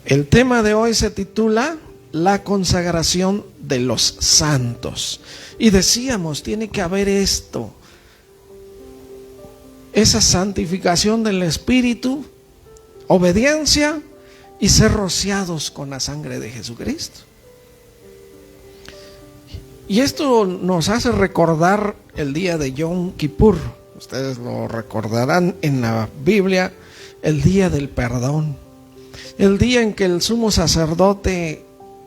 El tema de hoy se titula La consagración de los santos. Y decíamos, tiene que haber esto, esa santificación del Espíritu, obediencia y ser rociados con la sangre de Jesucristo. Y esto nos hace recordar el día de Yom Kippur. Ustedes lo recordarán en la Biblia, el día del perdón. El día en que el sumo sacerdote,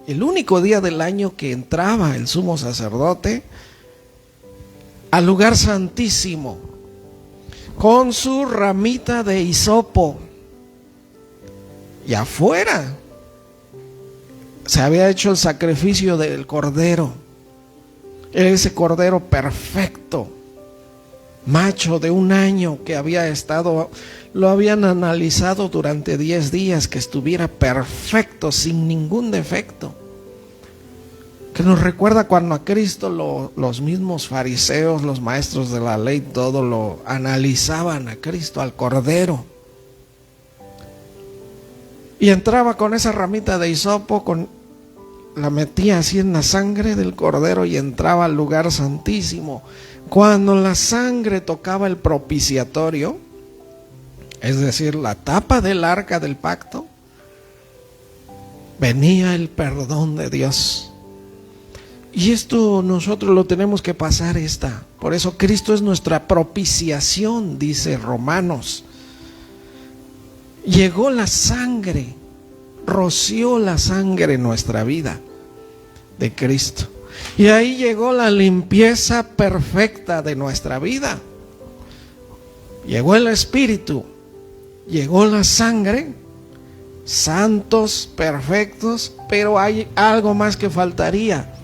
el único día del año que entraba el sumo sacerdote al lugar santísimo con su ramita de hisopo, y afuera se había hecho el sacrificio del cordero, ese cordero perfecto, macho de 1 año, que había estado, lo habían analizado durante 10 días, que estuviera perfecto, sin ningún defecto. Que nos recuerda cuando a Cristo los mismos fariseos, los maestros de la ley, todo lo analizaban a Cristo, al cordero. Y entraba con esa ramita de hisopo, la metía así en la sangre del cordero y entraba al lugar santísimo. Cuando la sangre tocaba el propiciatorio, es decir, la tapa del arca del pacto, venía el perdón de Dios. Y esto nosotros lo tenemos que pasar por eso Cristo es nuestra propiciación, dice Romanos. Llegó la sangre, roció la sangre en nuestra vida de Cristo. Y ahí llegó la limpieza perfecta de nuestra vida. Llegó el Espíritu, llegó la sangre, santos, perfectos, pero hay algo más que faltaría: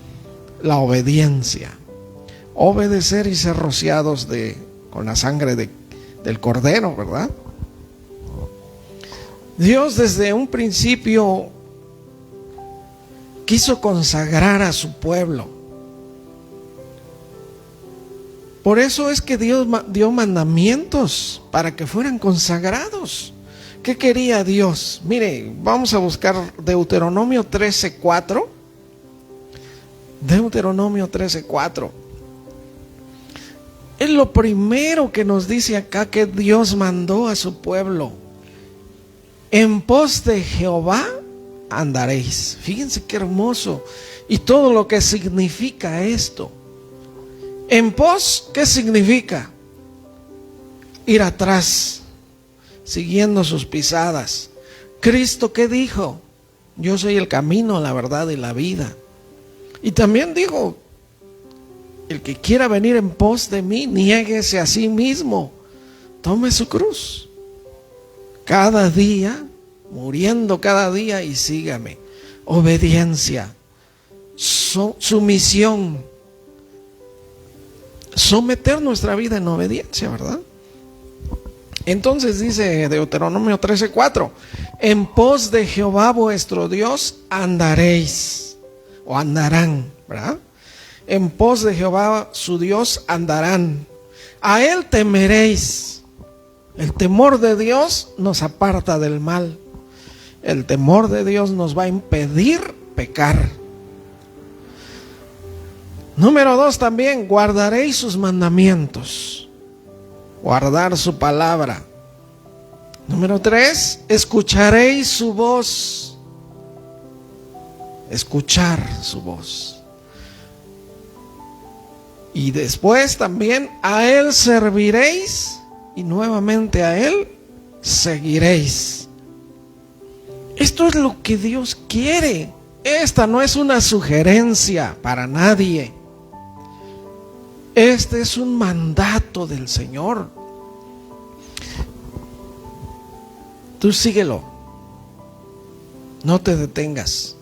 la obediencia. Obedecer y ser rociados con la sangre del Cordero, ¿verdad? Dios desde un principio quiso consagrar a su pueblo. Por eso es que Dios dio mandamientos para que fueran consagrados. ¿Qué quería Dios? Mire, vamos a buscar Deuteronomio 13:4. Deuteronomio 13:4. Es lo primero que nos dice acá que Dios mandó a su pueblo. En pos de Jehová andaréis. Fíjense qué hermoso. Y todo lo que significa esto. En pos, ¿qué significa? Ir atrás, siguiendo sus pisadas. Cristo, ¿qué dijo? Yo soy el camino, la verdad y la vida. Y también dijo: el que quiera venir en pos de mí, niéguese a sí mismo, tome su cruz cada día, muriendo cada día, y sígame. Obediencia, sumisión, someter nuestra vida en obediencia, ¿verdad? Entonces dice Deuteronomio 13:4: en pos de Jehová vuestro Dios andaréis, o andarán, ¿verdad? En pos de Jehová su Dios andarán, a él temeréis. El temor de Dios nos aparta del mal. El temor de Dios nos va a impedir pecar. Número 2 también: guardaréis sus mandamientos. Guardar su palabra. Número 3: escucharéis su voz. Escuchar su voz. Y después también: a él serviréis. Y nuevamente: a él seguiréis. Esto es lo que Dios quiere. Esta no es una sugerencia para nadie. Este es un mandato del Señor. Tú síguelo. No te detengas.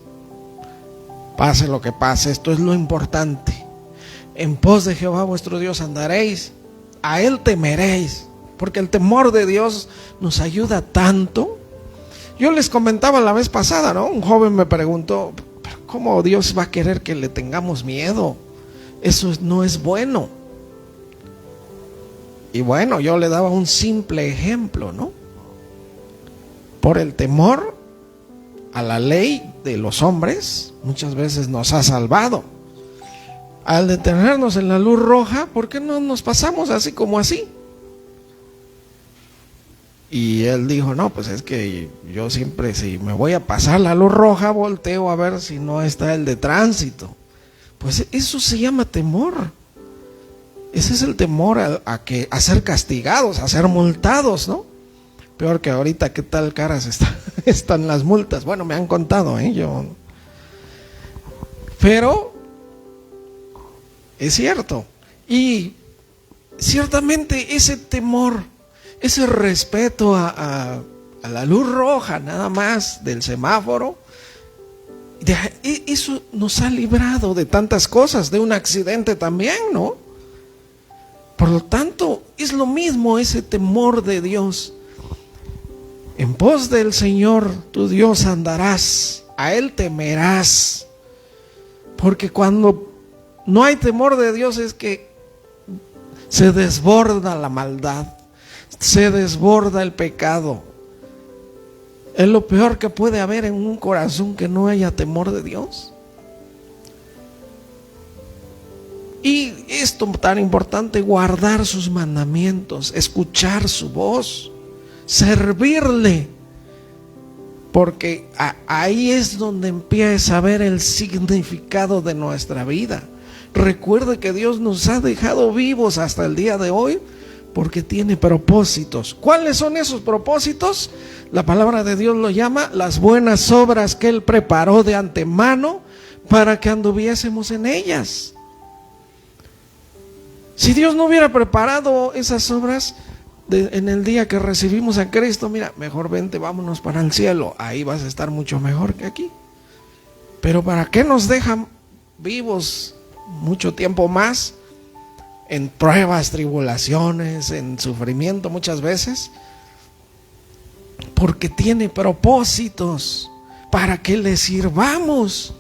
Pase lo que pase, esto es lo importante. En pos de Jehová vuestro Dios andaréis, a él temeréis. Porque el temor de Dios nos ayuda tanto. Yo les comentaba la vez pasada, ¿no? Un joven me preguntó: ¿pero cómo Dios va a querer que le tengamos miedo? Eso no es bueno. Y bueno, yo le daba un simple ejemplo, ¿no? Por el temor a la ley de los hombres, muchas veces nos ha salvado. Al detenernos en la luz roja, ¿por qué no nos pasamos así como así? Y él dijo, no, pues es que yo siempre, si me voy a pasar la luz roja, volteo a ver si no está el de tránsito. Pues eso se llama temor. Ese es el temor a ser castigados, a ser multados, ¿no? Peor que ahorita, ¿qué tal caras están las multas? Bueno, me han contado, yo. Pero es cierto. Y ciertamente ese temor, ese respeto a la luz roja nada más del semáforo, eso nos ha librado de tantas cosas, de un accidente también, ¿no? Por lo tanto, es lo mismo ese temor de Dios. En pos del Señor tu Dios andarás, a Él temerás. Porque cuando no hay temor de Dios es que se desborda la maldad, se desborda el pecado. Es lo peor que puede haber en un corazón, que no haya temor de Dios. Y esto tan importante, guardar sus mandamientos, escuchar su voz, servirle, porque ahí es donde empieza a ver el significado de nuestra vida. Recuerde que Dios nos ha dejado vivos hasta el día de hoy porque tiene propósitos. ¿Cuáles son esos propósitos? La palabra de Dios lo llama las buenas obras que Él preparó de antemano para que anduviésemos en ellas. Si Dios no hubiera preparado esas obras en el día que recibimos a Cristo, mira, mejor vente, vámonos para el cielo, ahí vas a estar mucho mejor que aquí. Pero ¿para qué nos dejan vivos mucho tiempo más? En pruebas, tribulaciones, en sufrimiento muchas veces, porque tiene propósitos para que le sirvamos.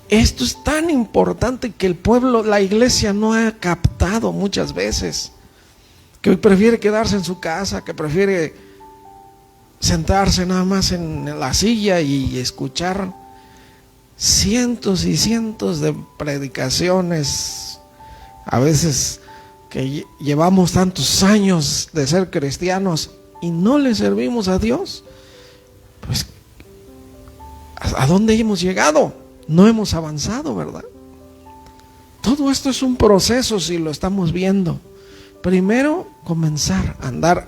Esto es tan importante que el pueblo, la iglesia no ha captado muchas veces, que prefiere quedarse en su casa, que prefiere sentarse nada más en la silla y escuchar cientos y cientos de predicaciones. A veces que llevamos tantos años de ser cristianos y no le servimos a Dios, pues ¿a dónde hemos llegado? No hemos avanzado, ¿verdad? Todo esto es un proceso, si lo estamos viendo. Primero, comenzar a andar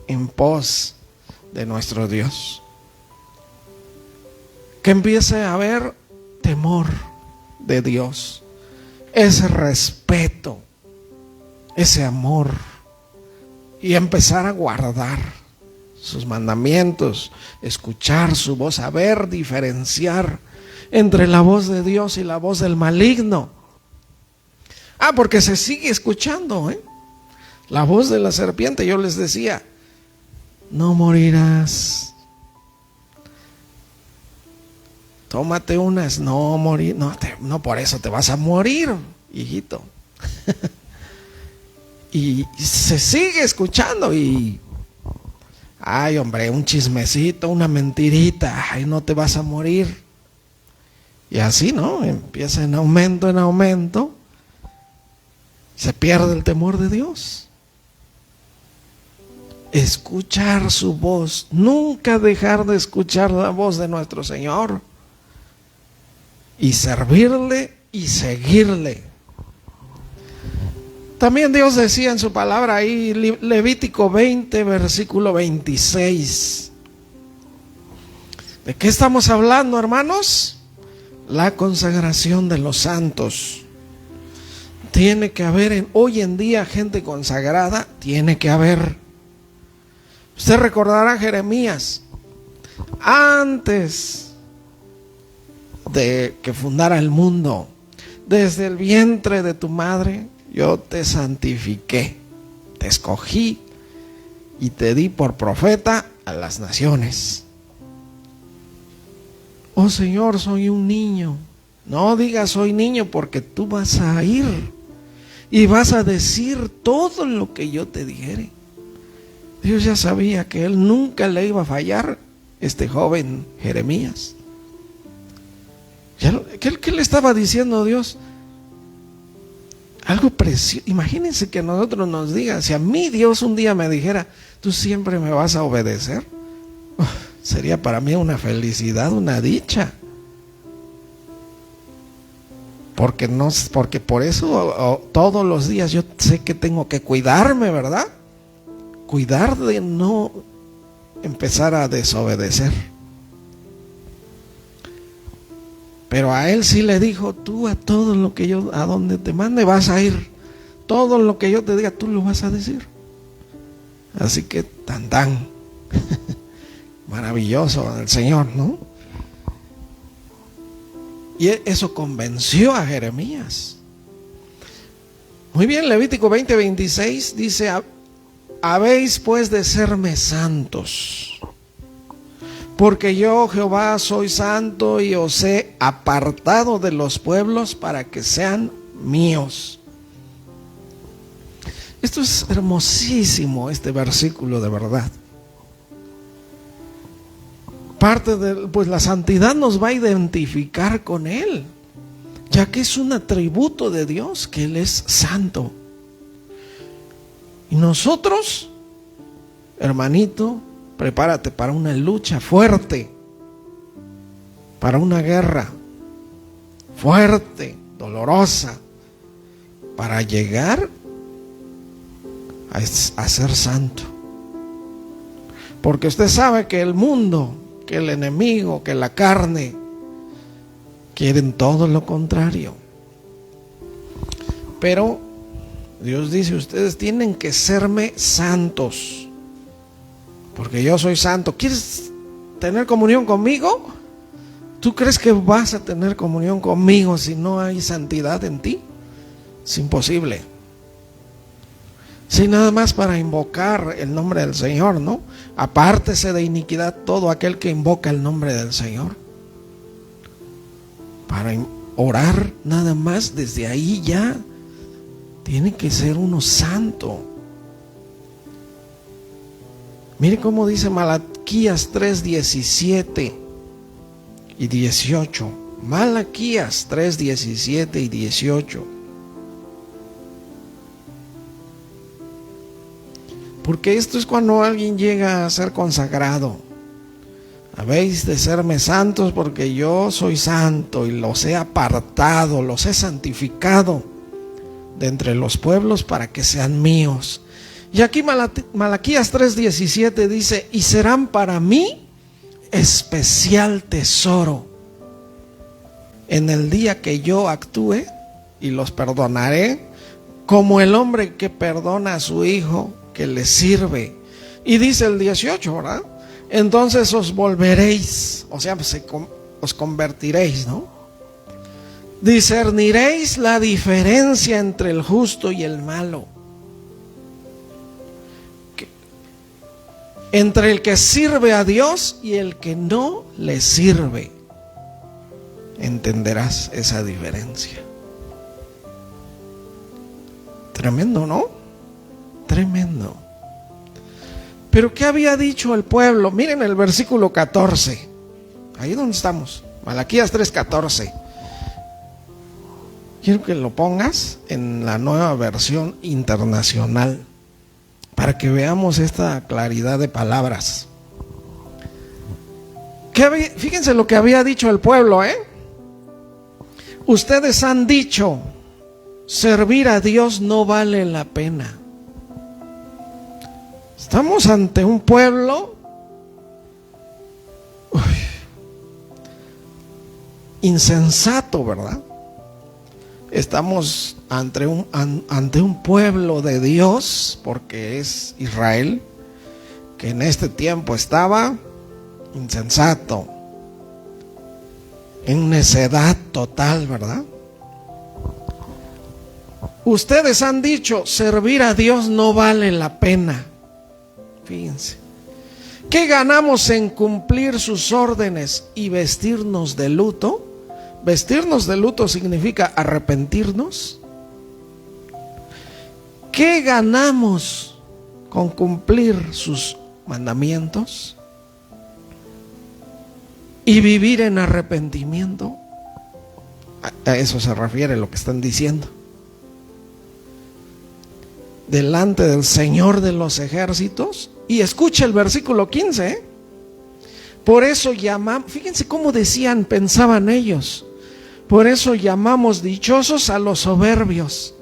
en pos de nuestro Dios. Que empiece a haber temor de Dios, ese respeto, ese amor, y empezar a guardar sus mandamientos, escuchar su voz, saber diferenciar entre la voz de Dios y la voz del maligno. Porque se sigue escuchando, la voz de la serpiente. Yo les decía, no morirás. Tómate unas, no morir, no por eso te vas a morir, hijito. Y se sigue escuchando y ay, hombre, un chismecito, una mentirita, ay, no te vas a morir. Y así, ¿no? Empieza en aumento, se pierde el temor de Dios. Escuchar su voz, nunca dejar de escuchar la voz de nuestro Señor, y servirle y seguirle. También Dios decía en su palabra ahí, Levítico 20, versículo 26. ¿De qué estamos hablando, hermanos? La consagración de los santos. Tiene que haber hoy en día gente consagrada, tiene que haber. Usted recordará a Jeremías, antes de que fundara el mundo, desde el vientre de tu madre, yo te santifiqué, te escogí y te di por profeta a las naciones. Oh Señor, soy un niño. No digas soy niño, porque tú vas a ir y vas a decir todo lo que yo te dijere. Dios ya sabía que Él nunca le iba a fallar este joven Jeremías. ¿Qué le estaba diciendo Dios? Algo precioso. Imagínense que nosotros nos diga, si a mí Dios un día me dijera, tú siempre me vas a obedecer, sería para mí una felicidad, una dicha. Porque por eso todos los días yo sé que tengo que cuidarme, ¿verdad? Cuidar de no empezar a desobedecer. Pero a él sí le dijo, tú a todo lo que yo, a donde te mande vas a ir. Todo lo que yo te diga, tú lo vas a decir. Así que tan. Maravilloso el Señor, ¿no? Y eso convenció a Jeremías. Muy bien, Levítico 20:26 dice, habéis pues de serme santos, porque yo Jehová soy santo y os he apartado de los pueblos para que sean míos. Esto es hermosísimo, este versículo, de verdad. Parte de, pues la santidad nos va a identificar con Él, ya que es un atributo de Dios, que Él es santo. Y nosotros, hermanito, prepárate para una lucha fuerte, para una guerra fuerte, dolorosa, para llegar a ser santo. Porque usted sabe que el mundo, que el enemigo, que la carne quieren todo lo contrario. Pero Dios dice, ustedes tienen que serme santos, porque yo soy santo. ¿Quieres tener comunión conmigo? ¿Tú crees que vas a tener comunión conmigo si no hay santidad en ti? Es imposible. Sí, nada más para invocar el nombre del Señor, ¿no? Apártese de iniquidad todo aquel que invoca el nombre del Señor. Para orar nada más, desde ahí ya tiene que ser uno santo. Mire cómo dice Malaquías 3:17 y 18. Malaquías 3:17 y 18. Porque esto es cuando alguien llega a ser consagrado. Habéis de serme santos porque yo soy santo y los he apartado, los he santificado de entre los pueblos para que sean míos. Y aquí Malaquías 3:17 dice, y serán para mí especial tesoro en el día que yo actúe, y los perdonaré como el hombre que perdona a su hijo que le sirve. Y dice el 18, ¿verdad? Entonces os volveréis, o sea, os convertiréis, ¿no? Discerniréis la diferencia entre el justo y el malo, entre el que sirve a Dios y el que no le sirve. Entenderás esa diferencia. Tremendo, ¿no? Tremendo. Pero ¿qué había dicho el pueblo? Miren el versículo 14. Ahí donde estamos. Malaquías 3:14. Quiero que lo pongas en la nueva versión internacional para que veamos esta claridad de palabras. Fíjense lo que había dicho el pueblo, ¿eh? Ustedes han dicho, servir a Dios no vale la pena. Estamos ante un pueblo insensato, ¿verdad? Estamos ante un pueblo de Dios, porque es Israel, que en este tiempo estaba insensato, en necedad total, ¿verdad? Ustedes han dicho, servir a Dios no vale la pena. Fíjense, ¿qué ganamos en cumplir sus órdenes y vestirnos de luto? Vestirnos de luto significa arrepentirnos. ¿Qué ganamos con cumplir sus mandamientos? y vivir en arrepentimiento. A eso se refiere lo que están diciendo. Delante del Señor de los ejércitos. Y escucha el versículo 15, ¿eh? Por eso llamamos, fíjense cómo decían, pensaban ellos. Por eso llamamos dichosos a los soberbios.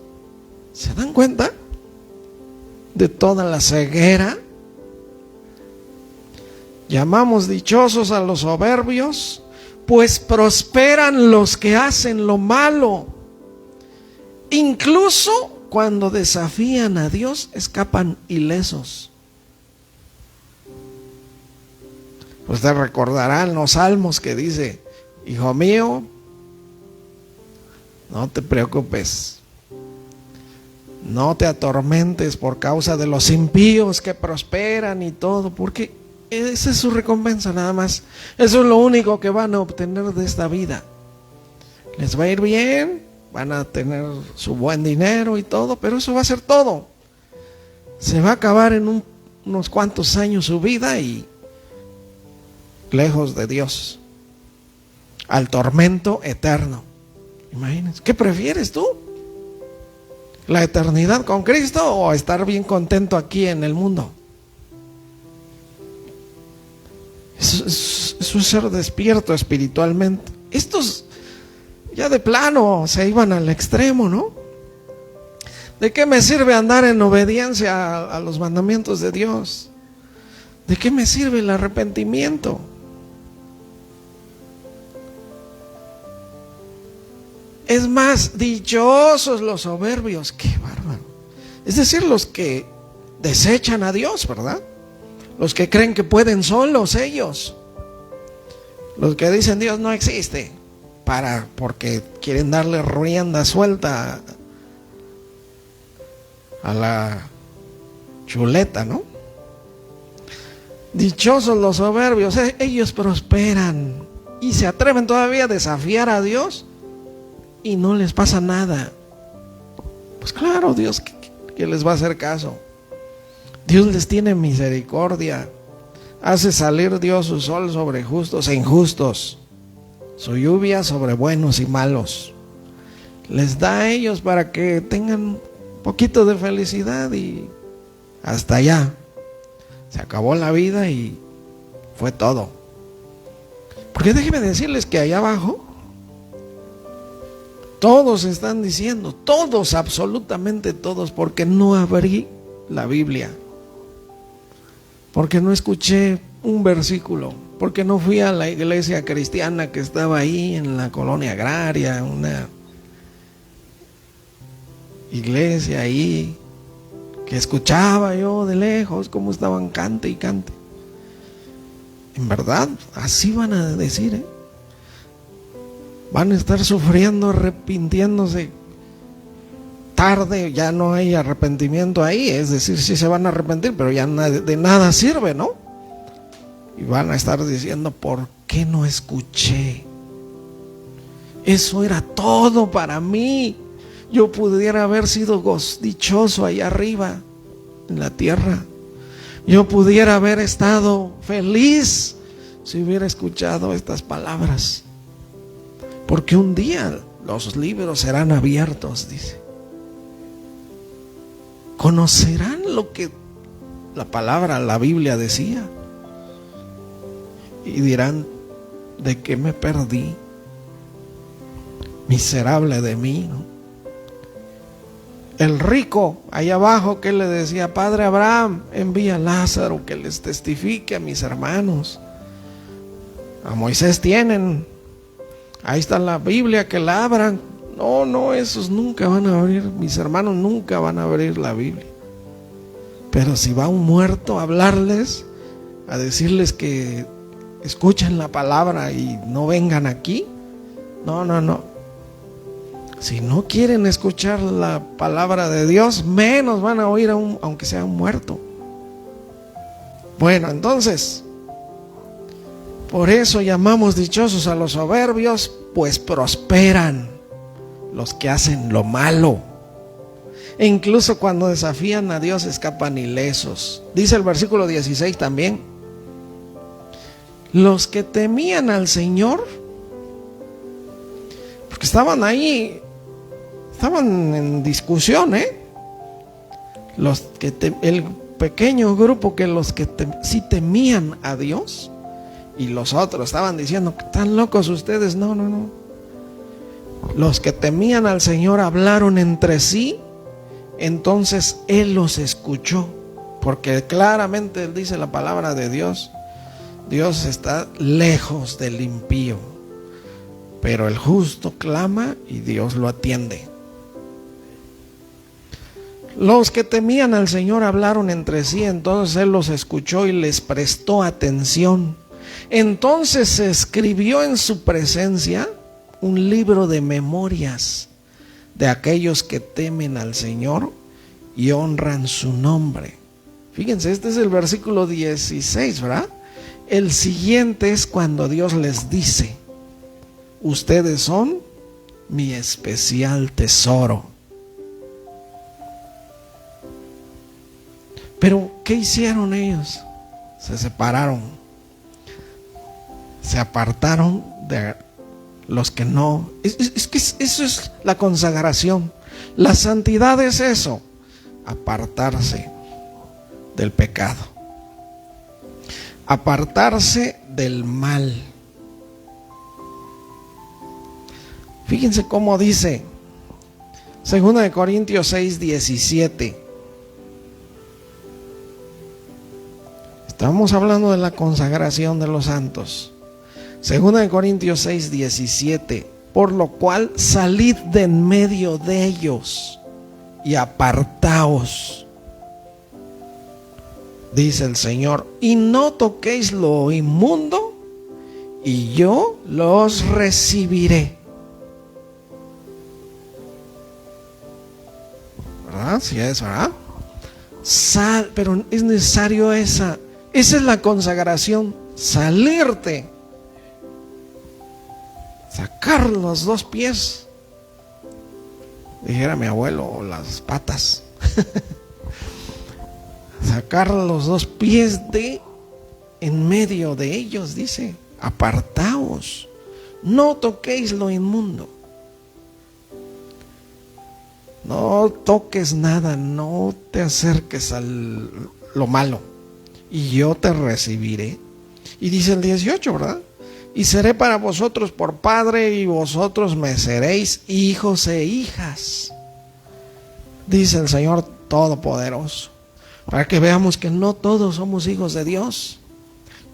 ¿Se dan cuenta de toda la ceguera? Llamamos dichosos a los soberbios, pues prosperan los que hacen lo malo. Incluso cuando desafían a Dios, escapan ilesos. Ustedes recordarán los salmos que dice: hijo mío, no te preocupes, no te atormentes por causa de los impíos que prosperan y todo, porque esa es su recompensa nada más. Eso es lo único que van a obtener de esta vida. Les va a ir bien, van a tener su buen dinero y todo, pero eso va a ser todo. Se va a acabar en unos cuantos años su vida y lejos de Dios, al tormento eterno. Imagínense, ¿qué prefieres tú? ¿La eternidad con Cristo o estar bien contento aquí en el mundo? Eso es ser despierto espiritualmente. Estos ya de plano se iban al extremo, ¿no? ¿De qué me sirve andar en obediencia a los mandamientos de Dios? ¿De qué me sirve el arrepentimiento? Es más, dichosos los soberbios. ¡Qué bárbaro! Es decir, los que desechan a Dios, ¿verdad? Los que creen que pueden solos ellos. Los que dicen Dios no existe, porque quieren darle rienda suelta a la chuleta, ¿no? Dichosos los soberbios, ellos prosperan y se atreven todavía a desafiar a Dios y no les pasa nada. Pues claro, Dios que les va a hacer caso. Dios les tiene misericordia. Hace salir Dios su sol sobre justos e injustos, su lluvia sobre buenos y malos. Les da a ellos para que tengan un poquito de felicidad y hasta allá. Se acabó la vida y fue todo. Porque déjenme decirles que allá abajo todos están diciendo, todos, absolutamente todos, porque no abrí la Biblia, porque no escuché un versículo, porque no fui a la iglesia cristiana que estaba ahí en la colonia agraria, una iglesia ahí, que escuchaba yo de lejos cómo estaban cante y cante. En verdad, así van a decir, ¿eh? Van a estar sufriendo, arrepintiéndose tarde, ya no hay arrepentimiento ahí, es decir, sí se van a arrepentir, pero ya de nada sirve, ¿no? Y van a estar diciendo, ¿por qué no escuché? Eso era todo para mí. Yo pudiera haber sido dichoso allá arriba, en la tierra. Yo pudiera haber estado feliz si hubiera escuchado estas palabras. Porque un día los libros serán abiertos, dice. Conocerán lo que la palabra, la Biblia decía. Y dirán, ¿de qué me perdí? Miserable de mí, ¿no? El rico, allá abajo, que le decía, Padre Abraham, envía a Lázaro que les testifique a mis hermanos. A Moisés tienen, ahí está la Biblia, que la abran. No, esos nunca van a abrir, mis hermanos nunca van a abrir la Biblia. Pero si va un muerto a hablarles, a decirles que escuchen la palabra y no vengan aquí, no. Si no quieren escuchar la palabra de Dios, menos van a oír aunque sea un muerto. Bueno, entonces, por eso llamamos dichosos a los soberbios, pues prosperan los que hacen lo malo. E incluso cuando desafían a Dios escapan ilesos. Dice el versículo 16 también, los que temían al Señor, porque estaban ahí, estaban en discusión, el pequeño grupo que los que sí temían a Dios, y los otros estaban diciendo que están locos ustedes. No. Los que temían al Señor hablaron entre sí. Entonces Él los escuchó, porque claramente Él dice la palabra de Dios: Dios está lejos del impío, pero el justo clama y Dios lo atiende. Los que temían al Señor hablaron entre sí, entonces Él los escuchó y les prestó atención. Entonces se escribió en su presencia un libro de memorias de aquellos que temen al Señor y honran su nombre. Fíjense, este es el versículo 16, ¿verdad? El siguiente es cuando Dios les dice: ustedes son mi especial tesoro. Pero ¿qué hicieron ellos? Se separaron, se apartaron de los que no. Es que eso es la consagración. La santidad es eso: apartarse del pecado, apartarse del mal. Fíjense cómo dice 2 Corintios 6:17. Estamos hablando de la consagración de los santos. 2 Corintios 6:17. Por lo cual salid de en medio de ellos y apartaos, dice el Señor, y no toquéis lo inmundo, y yo los recibiré. ¿Verdad? Sí es, ¿verdad? Pero es necesario esa es la consagración: salirte, sacar los dos pies, dijera mi abuelo, o las patas. Sacar los dos pies de en medio de ellos, dice: apartaos, no toquéis lo inmundo. No toques nada, no te acerques a lo malo, y yo te recibiré. Y dice el 18, ¿verdad? Y seré para vosotros por padre, y vosotros me seréis hijos e hijas, dice el Señor Todopoderoso. Para que veamos que no todos somos hijos de Dios,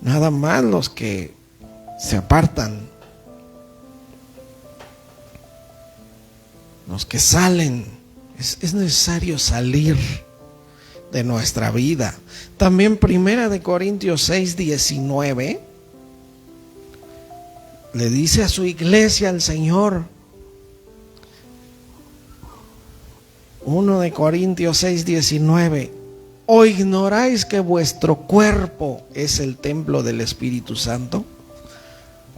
nada más los que se apartan, los que salen. Es necesario salir de nuestra vida. También 1 Corintios 6:19 le dice a su iglesia el Señor. 1 Corintios 6:19. ¿O ignoráis que vuestro cuerpo es el templo del Espíritu Santo?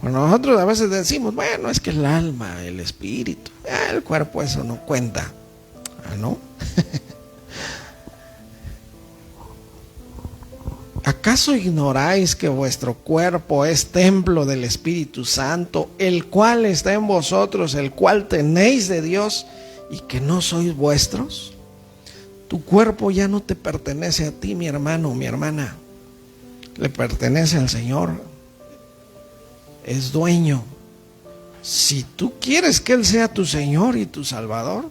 Bueno, nosotros a veces decimos: bueno, es que el alma, el espíritu, el cuerpo, eso no cuenta. ¿No? ¿Acaso ignoráis que vuestro cuerpo es templo del Espíritu Santo, el cual está en vosotros, el cual tenéis de Dios, y que no sois vuestros? Tu cuerpo ya no te pertenece a ti, mi hermano, mi hermana. Le pertenece al Señor. Es dueño. Si tú quieres que Él sea tu Señor y tu Salvador,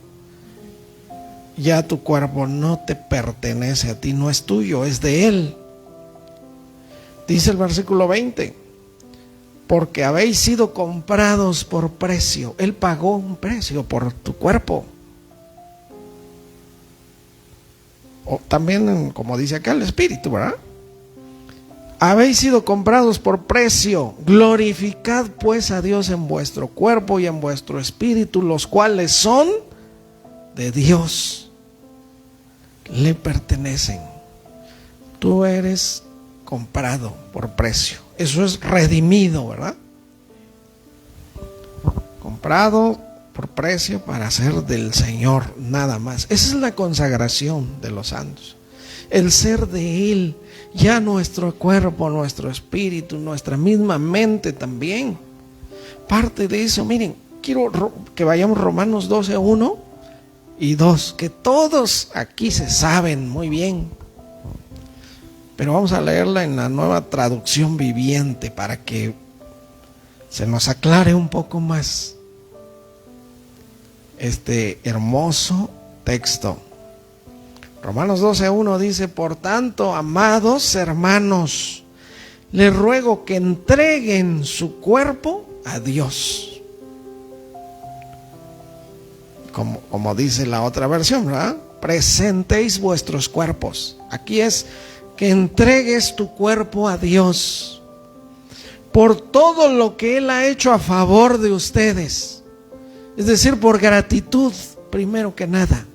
ya tu cuerpo no te pertenece a ti, no es tuyo, es de Él. Dice el versículo 20: porque habéis sido comprados por precio. Él pagó un precio por tu cuerpo. O también, como dice acá, el espíritu, ¿verdad? Habéis sido comprados por precio. Glorificad pues a Dios en vuestro cuerpo y en vuestro espíritu, los cuales son de Dios. Le pertenecen. Tú eres comprado por precio. Eso es redimido, ¿verdad? Comprado por precio para ser del Señor, nada más. Esa es la consagración de los santos. El ser de Él, ya nuestro cuerpo, nuestro espíritu, nuestra misma mente también. Parte de eso, miren, quiero que vayamos Romanos 12, 1 y 2, que todos aquí se saben muy bien. Pero vamos a leerla en la Nueva Traducción Viviente para que se nos aclare un poco más este hermoso texto. Romanos 12:1 dice: por tanto, amados hermanos, les ruego que entreguen su cuerpo a Dios. Como dice la otra versión, ¿verdad? Presentéis vuestros cuerpos. Aquí es que entregues tu cuerpo a Dios por todo lo que Él ha hecho a favor de ustedes. Es decir, por gratitud, primero que nada.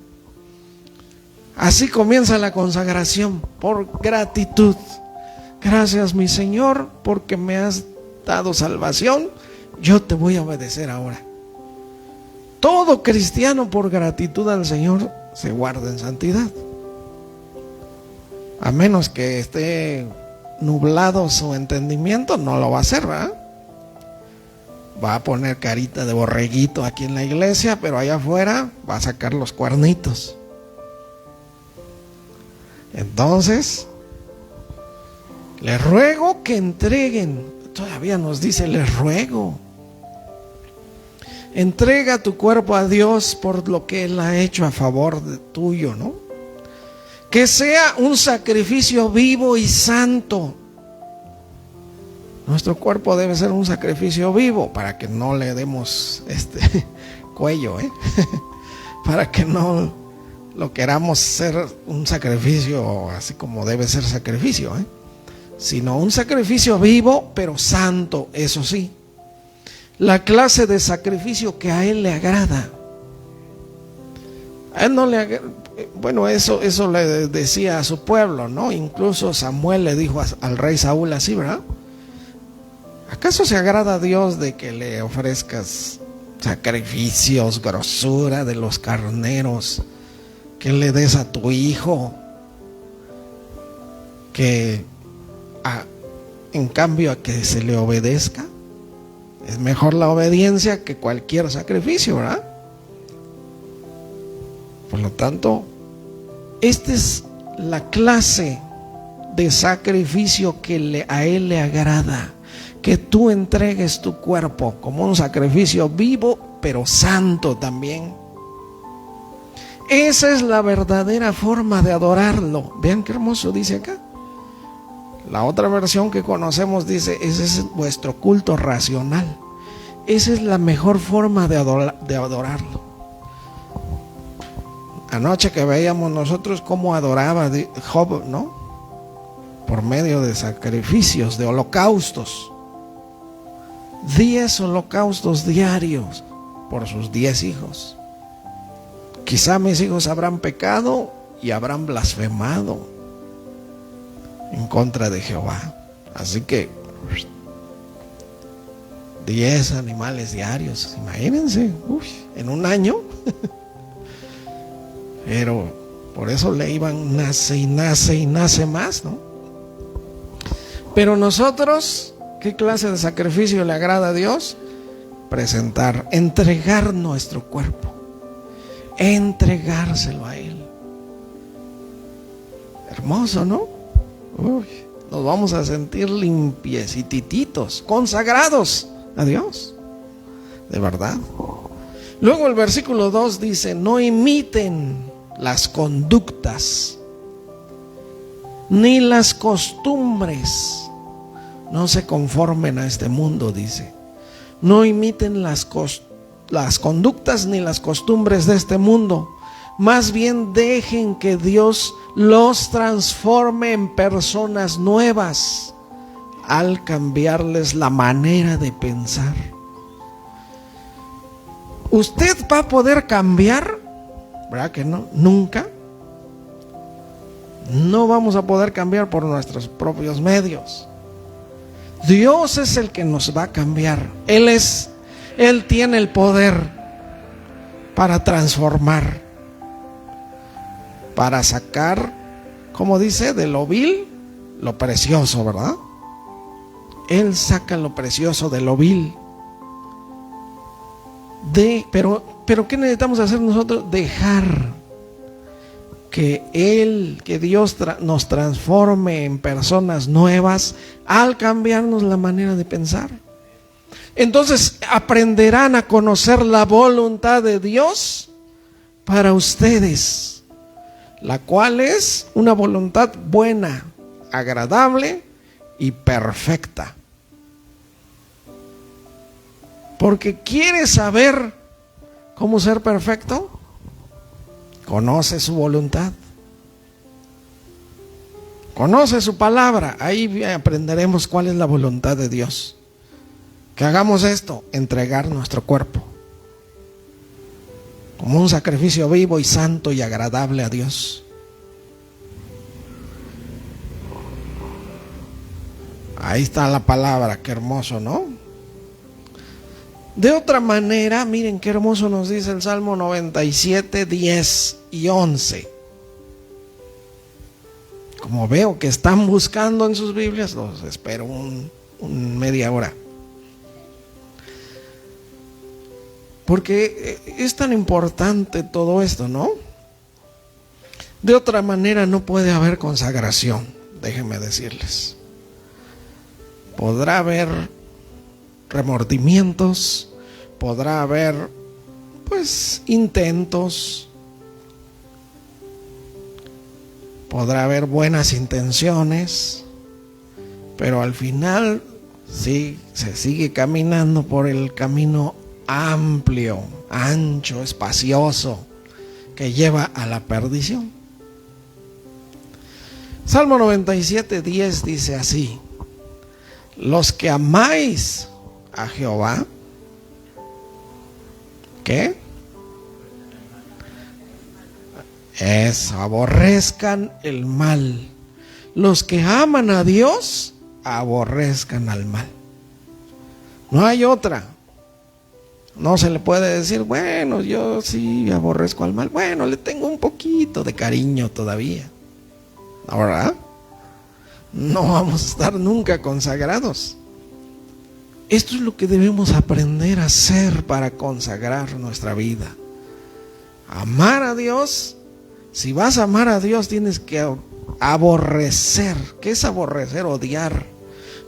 Así comienza la consagración, por gratitud. Gracias, mi Señor, porque me has dado salvación. Yo te voy a obedecer ahora. Todo cristiano por gratitud al Señor se guarda en santidad. A menos que esté nublado su entendimiento, no lo va a hacer, ¿verdad? Va a poner carita de borreguito aquí en la iglesia, pero allá afuera va a sacar los cuernitos. Entonces, les ruego que entreguen. Todavía nos dice, les ruego. Entrega tu cuerpo a Dios por lo que Él ha hecho a favor de tuyo, ¿no? Que sea un sacrificio vivo y santo. Nuestro cuerpo debe ser un sacrificio vivo para que no le demos cuello, para que no lo queramos ser un sacrificio así como debe ser sacrificio, sino un sacrificio vivo pero santo, eso sí. La clase de sacrificio que a Él le agrada. A Él no le agrada. Bueno, eso le decía a su pueblo, ¿no? Incluso Samuel le dijo al rey Saúl así, ¿verdad? ¿Acaso se agrada a Dios de que le ofrezcas sacrificios, grosura de los carneros, que le des a tu hijo, que en cambio a que se le obedezca? Es mejor la obediencia que cualquier sacrificio, ¿verdad? Por lo tanto, esta es la clase de sacrificio que a Él le agrada. Que tú entregues tu cuerpo como un sacrificio vivo, pero santo también. Esa es la verdadera forma de adorarlo. Vean qué hermoso dice acá. La otra versión que conocemos dice, ese es vuestro culto racional. Esa es la mejor forma de adorarlo. Anoche que veíamos nosotros cómo adoraba Job, ¿no? Por medio de sacrificios, de holocaustos. 10 holocaustos diarios por sus 10 hijos. Quizá mis hijos habrán pecado y habrán blasfemado en contra de Jehová. Así que 10 animales diarios, imagínense, en un año. Pero por eso le iban nace y nace y nace más, ¿no? Pero nosotros, ¿qué clase de sacrificio le agrada a Dios? Presentar, entregar nuestro cuerpo, entregárselo a Él. Hermoso, ¿no? Nos vamos a sentir limpiecititos, consagrados a Dios, de verdad. Luego el versículo 2 dice, no imiten las conductas ni las costumbres. No se conformen a este mundo, dice. No imiten las conductas ni las costumbres de este mundo. Más bien dejen que Dios los transforme en personas nuevas al cambiarles la manera de pensar. ¿Usted va a poder cambiar? ¿Verdad que no? Nunca. No vamos a poder cambiar por nuestros propios medios. Dios es el que nos va a cambiar. Él tiene el poder para transformar, para sacar, como dice, de lo vil lo precioso, ¿verdad? Él saca lo precioso de lo vil. Pero ¿qué necesitamos hacer nosotros? Dejar que Dios nos transforme en personas nuevas al cambiarnos la manera de pensar. Entonces aprenderán a conocer la voluntad de Dios para ustedes, la cual es una voluntad buena, agradable y perfecta. Porque ¿quieres saber cómo ser perfecto? Conoce su voluntad. Conoce su palabra. Ahí aprenderemos cuál es la voluntad de Dios. Que hagamos esto, entregar nuestro cuerpo como un sacrificio vivo y santo y agradable a Dios. Ahí está la palabra, qué hermoso, ¿no? De otra manera, miren qué hermoso nos dice el Salmo 97, 10 y 11. Como veo que están buscando en sus Biblias, los espero media hora. Porque es tan importante todo esto, ¿no? De otra manera no puede haber consagración, déjenme decirles. Podrá haber remordimientos, podrá haber, pues, intentos, podrá haber buenas intenciones, pero al final sí se sigue caminando por el camino amplio, ancho, espacioso, que lleva a la perdición. Salmo 97, 10 dice así: los que amáis a Jehová, ¿qué? Eso, aborrezcan el mal. Los que aman a Dios, aborrezcan al mal. No hay otra. No se le puede decir, bueno, yo sí aborrezco al mal. Bueno, le tengo un poquito de cariño todavía. ¿No, verdad? No vamos a estar nunca consagrados. Esto es lo que debemos aprender a hacer para consagrar nuestra vida. Amar a Dios. Si vas a amar a Dios, tienes que aborrecer. ¿Qué es aborrecer? Odiar.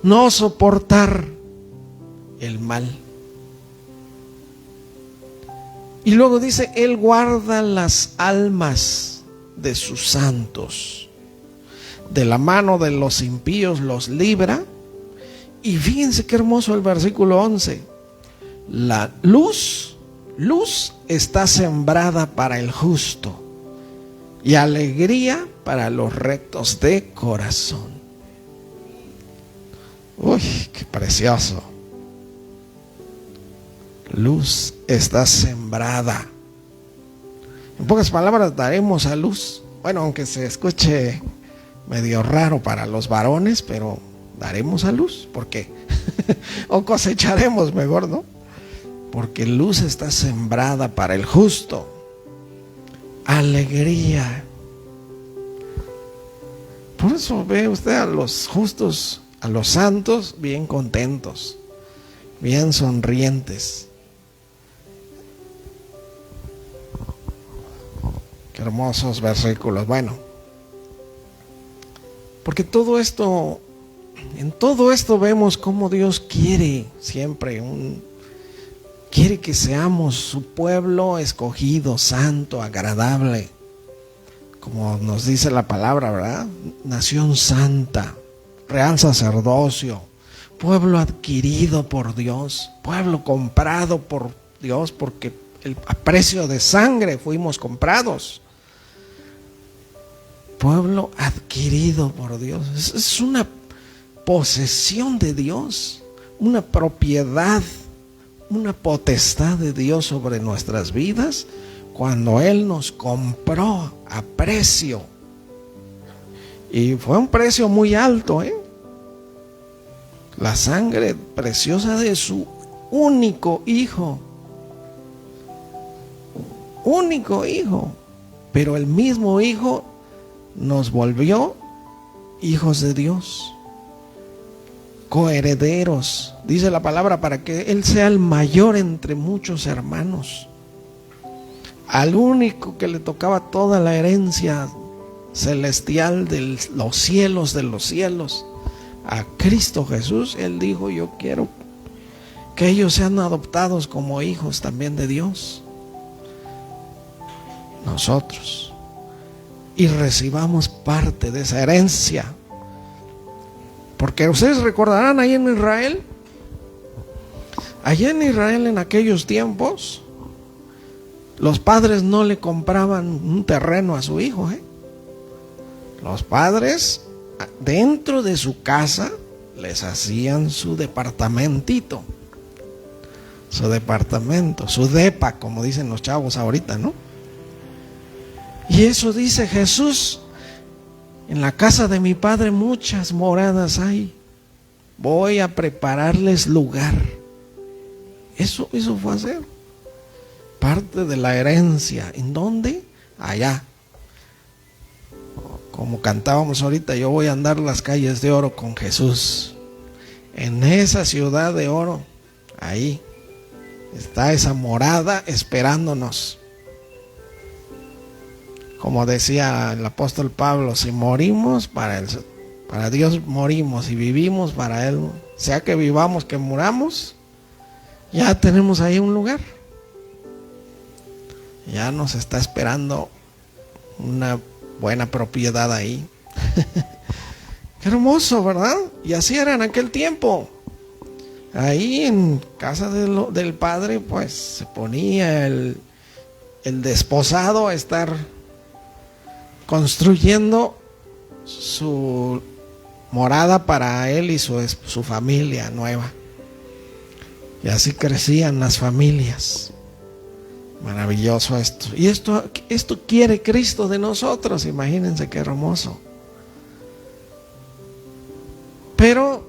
No soportar el mal. Y luego dice, Él guarda las almas de sus santos. De la mano de los impíos los libra. Y fíjense qué hermoso el versículo 11. La luz está sembrada para el justo y alegría para los rectos de corazón. Uy, qué precioso. Luz está sembrada. En pocas palabras, daremos a luz. Bueno, aunque se escuche medio raro para los varones, pero daremos a luz. ¿Por qué? O cosecharemos mejor, ¿no? Porque luz está sembrada para el justo. Alegría. Por eso ve usted a los justos, a los santos, bien contentos, bien sonrientes. Qué hermosos versículos. Bueno, porque todo esto, en todo esto vemos cómo Dios quiere siempre quiere que seamos su pueblo escogido, santo, agradable, como nos dice la palabra, ¿verdad? Nación santa, real sacerdocio, pueblo adquirido por Dios, pueblo comprado por Dios, porque a precio de sangre fuimos comprados. Pueblo adquirido por Dios. Es una posesión de Dios, una propiedad, una potestad de Dios sobre nuestras vidas, cuando Él nos compró a precio. Y fue un precio muy alto, la sangre preciosa de su único hijo. Único hijo. Pero el mismo hijo nos volvió hijos de Dios, coherederos, dice la palabra, para que Él sea el mayor entre muchos hermanos. Al único que le tocaba toda la herencia celestial de los cielos, a Cristo Jesús, Él dijo: yo quiero que ellos sean adoptados como hijos también de Dios, nosotros, y recibamos parte de esa herencia. Porque ustedes recordarán allá en Israel, en aquellos tiempos, los padres no le compraban un terreno a su hijo, Los padres dentro de su casa les hacían su departamentito, su depa, como dicen los chavos ahorita, ¿no? Y eso dice Jesús: en la casa de mi Padre muchas moradas hay, voy a prepararles lugar. Eso fue hacer parte de la herencia. ¿En dónde? Allá. Como cantábamos ahorita, yo voy a andar las calles de oro con Jesús. En esa ciudad de oro, ahí está esa morada esperándonos. Como decía el apóstol Pablo: si morimos para Dios morimos, y vivimos para Él, sea que vivamos, que muramos, ya tenemos ahí un lugar. Ya nos está esperando una buena propiedad ahí. Qué hermoso, ¿verdad? Y así era en aquel tiempo. Ahí en casa del Padre, pues se ponía el desposado a estar construyendo su morada para él y su familia nueva. Y así crecían las familias. Maravilloso esto. Y esto quiere Cristo de nosotros. Imagínense qué hermoso. Pero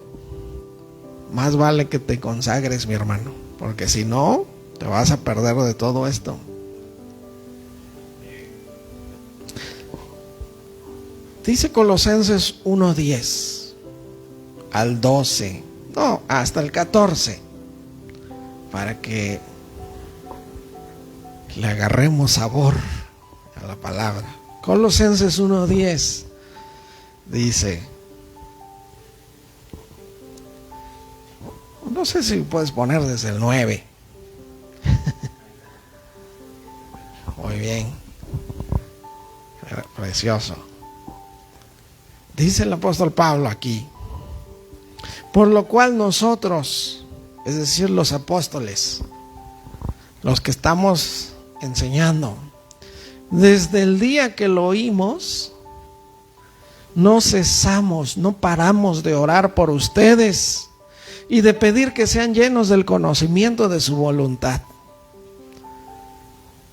más vale que te consagres, mi hermano, porque si no, te vas a perder de todo esto. Dice Colosenses 1:10 al 12, no, hasta el 14, para que le agarremos sabor a la palabra. Colosenses 1:10 dice, no sé si puedes poner desde el 9. Muy bien, precioso. Dice el apóstol Pablo aquí: por lo cual nosotros, es decir, los apóstoles, los que estamos enseñando, desde el día que lo oímos, no cesamos, no paramos de orar por ustedes y de pedir que sean llenos del conocimiento de su voluntad,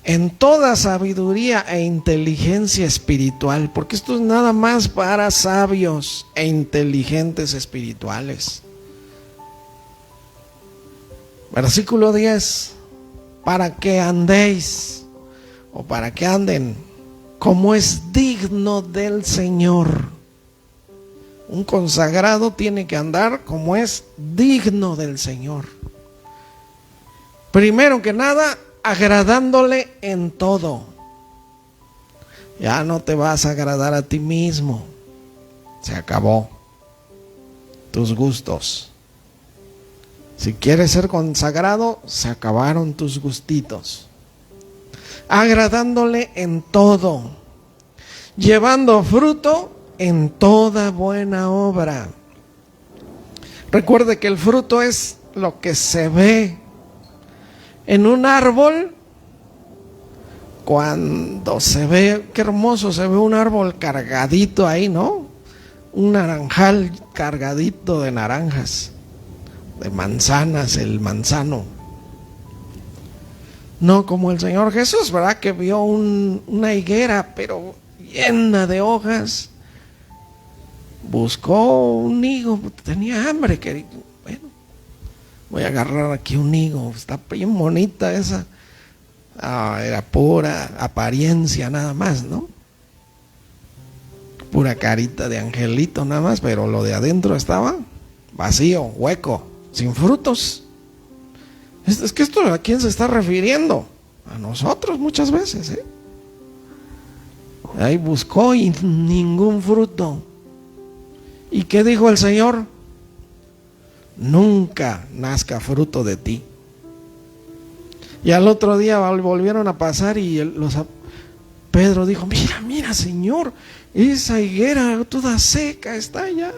en toda sabiduría e inteligencia espiritual, porque esto es nada más para sabios e inteligentes espirituales. Versículo 10, para que andéis, o para que anden, como es digno del Señor. Un consagrado tiene que andar como es digno del Señor. Primero que nada, agradándole en todo. Ya no te vas a agradar a ti mismo. Se acabó. Tus gustos. Si quieres ser consagrado, se acabaron tus gustitos. Agradándole en todo, llevando fruto en toda buena obra. Recuerde que el fruto es lo que se ve en un árbol. Cuando se ve, qué hermoso, se ve un árbol cargadito ahí, ¿no? Un naranjal cargadito de naranjas, de manzanas, el manzano. No como el Señor Jesús, ¿verdad? Que vio una higuera, pero llena de hojas. Buscó un higo, tenía hambre. Bueno, voy a agarrar aquí un higo, está bien bonita esa. Era pura apariencia nada más, ¿no? pura carita de angelito nada más, pero lo de adentro estaba vacío, hueco, sin frutos. Es que esto, ¿a quién se está refiriendo? A nosotros muchas veces, ¿eh? Ahí buscó y ningún fruto. ¿Y qué dijo el Señor? Nunca nazca fruto de ti. Y al otro día volvieron a pasar y Pedro dijo, mira Señor, esa higuera toda seca está allá.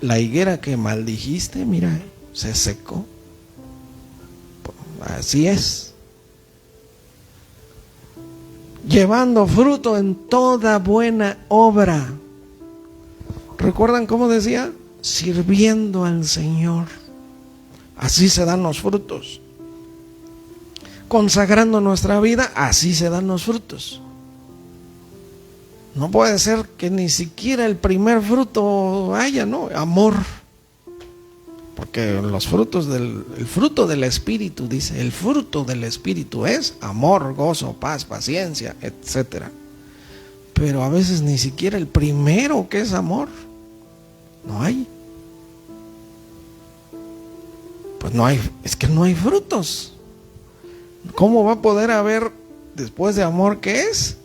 La higuera que maldijiste, mira, se secó. Así es. Llevando fruto en toda buena obra. ¿Recuerdan cómo decía? Sirviendo al Señor. Así se dan los frutos. Consagrando nuestra vida, así se dan los frutos. No puede ser que ni siquiera el primer fruto haya, ¿no? Amor. Porque los frutos el fruto del Espíritu, dice, el fruto del Espíritu es amor, gozo, paz, paciencia, etcétera. Pero a veces ni siquiera el primero, que es amor, no hay. Pues no hay, es que no hay frutos. ¿Cómo va a poder haber después de amor qué es?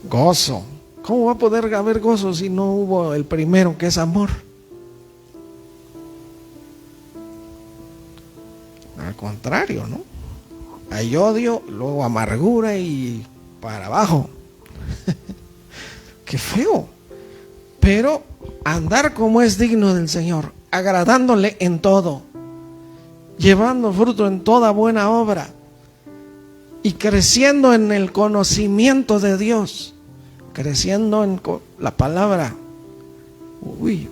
Gozo. ¿Cómo va a poder haber gozo si no hubo el primero, que es amor? Al contrario, ¿no? Hay odio, luego amargura y para abajo. Qué feo. Pero andar como es digno del Señor, agradándole en todo, llevando fruto en toda buena obra y creciendo en el conocimiento de Dios, creciendo en la palabra. Uy.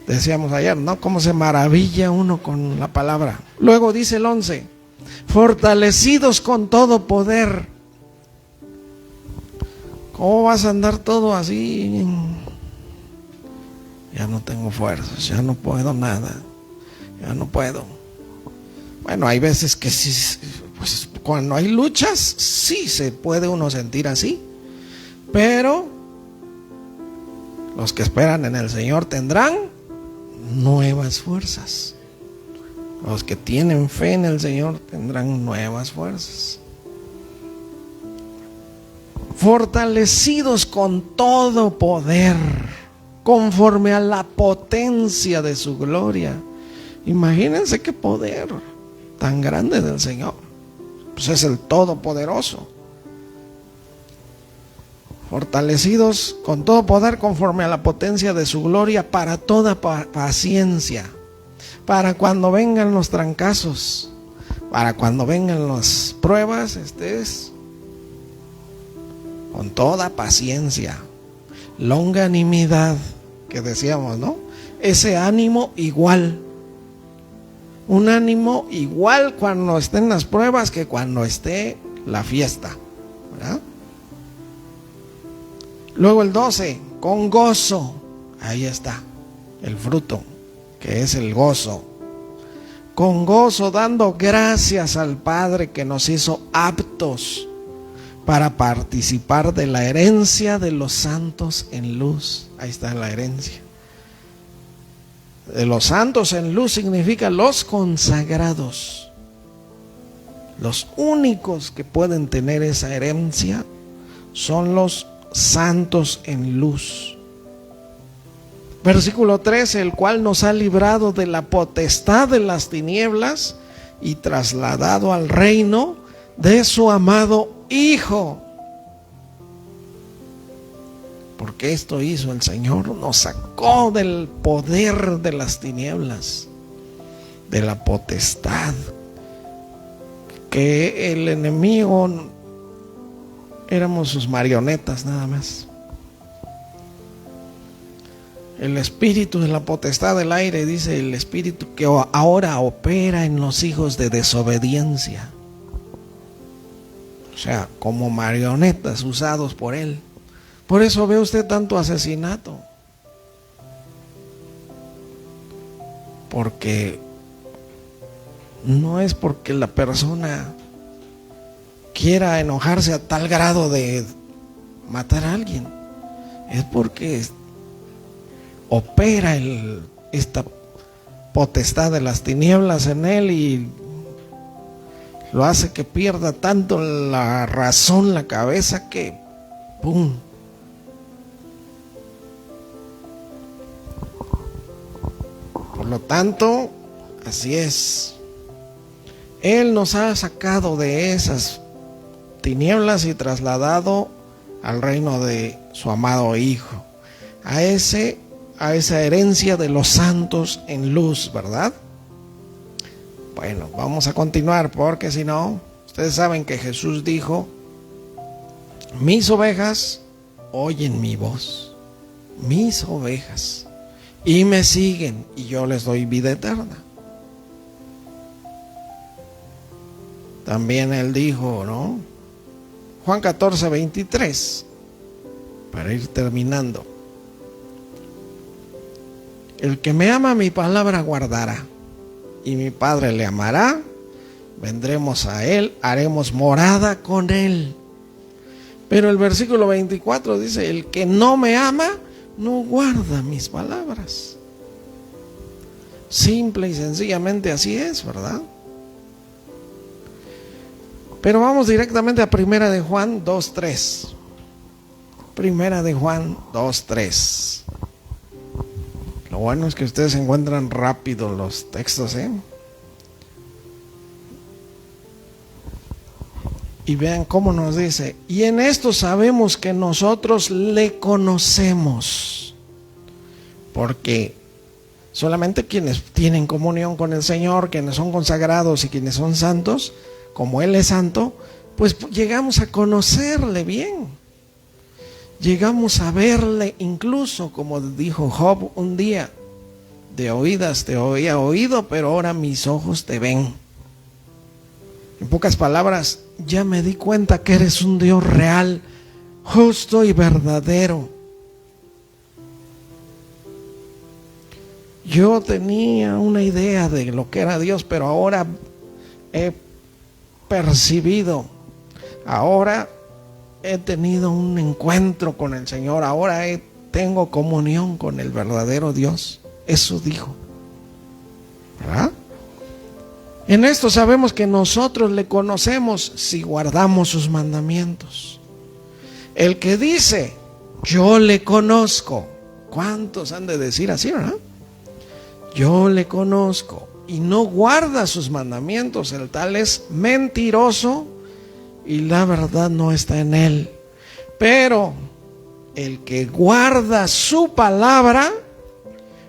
Decíamos ayer, ¿no? Cómo se maravilla uno con la palabra. Luego dice el 11, fortalecidos con todo poder. ¿Cómo vas a andar todo así? Ya no tengo fuerzas, ya no puedo nada, ya no puedo. Bueno, hay veces que sí, pues cuando hay luchas, sí se puede uno sentir así. Pero los que esperan en el Señor tendrán nuevas fuerzas. Los que tienen fe en el Señor tendrán nuevas fuerzas. Fortalecidos con todo poder, conforme a la potencia de su gloria. Imagínense qué poder tan grande del Señor. Pues es el Todopoderoso. Fortalecidos con todo poder conforme a la potencia de su gloria, para toda paciencia, para cuando vengan los trancazos, para cuando vengan las pruebas, estés con toda paciencia, longanimidad, que decíamos, ¿no? Ese ánimo igual, un ánimo igual cuando estén las pruebas que cuando esté la fiesta, ¿verdad? Luego el 12, con gozo. Ahí está el fruto, que es el gozo. Con gozo, dando gracias al Padre que nos hizo aptos para participar de la herencia de los santos en luz. Ahí está la herencia. De los santos en luz significa los consagrados. Los únicos que pueden tener esa herencia son los santos en luz. Versículo 13, el cual nos ha librado de la potestad de las tinieblas y trasladado al reino de su amado Hijo. Porque esto hizo el Señor, nos sacó del poder de las tinieblas, de la potestad, que el enemigo éramos sus marionetas nada más. El espíritu de la potestad del aire, dice el espíritu que ahora opera en los hijos de desobediencia. O sea, como marionetas usados por él. Por eso ve usted tanto asesinato. Porque no es porque la persona quiera enojarse a tal grado de matar a alguien, es porque opera esta potestad de las tinieblas en él y lo hace que pierda tanto la razón, la cabeza, que ¡pum! Por lo tanto, así es. Él nos ha sacado de esas tinieblas y trasladado al reino de su amado Hijo, a esa herencia de los santos en luz, ¿verdad? Bueno, vamos a continuar, porque si no, ustedes saben que Jesús dijo: mis ovejas oyen mi voz, mis ovejas, y me siguen, y yo les doy vida eterna. También él dijo, ¿no? Juan 14, 23, para ir terminando: el que me ama, mi palabra guardará, y mi Padre le amará, vendremos a él, haremos morada con él. Pero el versículo 24 dice: el que no me ama, no guarda mis palabras. Simple y sencillamente así es, ¿verdad? Pero vamos directamente a Primera de Juan 2:3. Primera de Juan 2:3. Lo bueno es que ustedes encuentran rápido los textos, ¿eh? Y vean cómo nos dice: y en esto sabemos que nosotros le conocemos, porque solamente quienes tienen comunión con el Señor, quienes son consagrados y quienes son santos, como Él es santo, pues llegamos a conocerle bien. Llegamos a verle, incluso como dijo Job un día: de oídas te había oído, pero ahora mis ojos te ven. En pocas palabras, ya me di cuenta que eres un Dios real, justo y verdadero. Yo tenía una idea de lo que era Dios, pero ahora he percibido, ahora he tenido un encuentro con el Señor, ahora tengo comunión con el verdadero Dios. Eso dijo, ¿verdad? En esto sabemos que nosotros le conocemos si guardamos sus mandamientos. El que dice yo le conozco, ¿cuántos han de decir así, verdad? Yo le conozco, y no guarda sus mandamientos, el tal es mentiroso y la verdad no está en él. Pero el que guarda su palabra,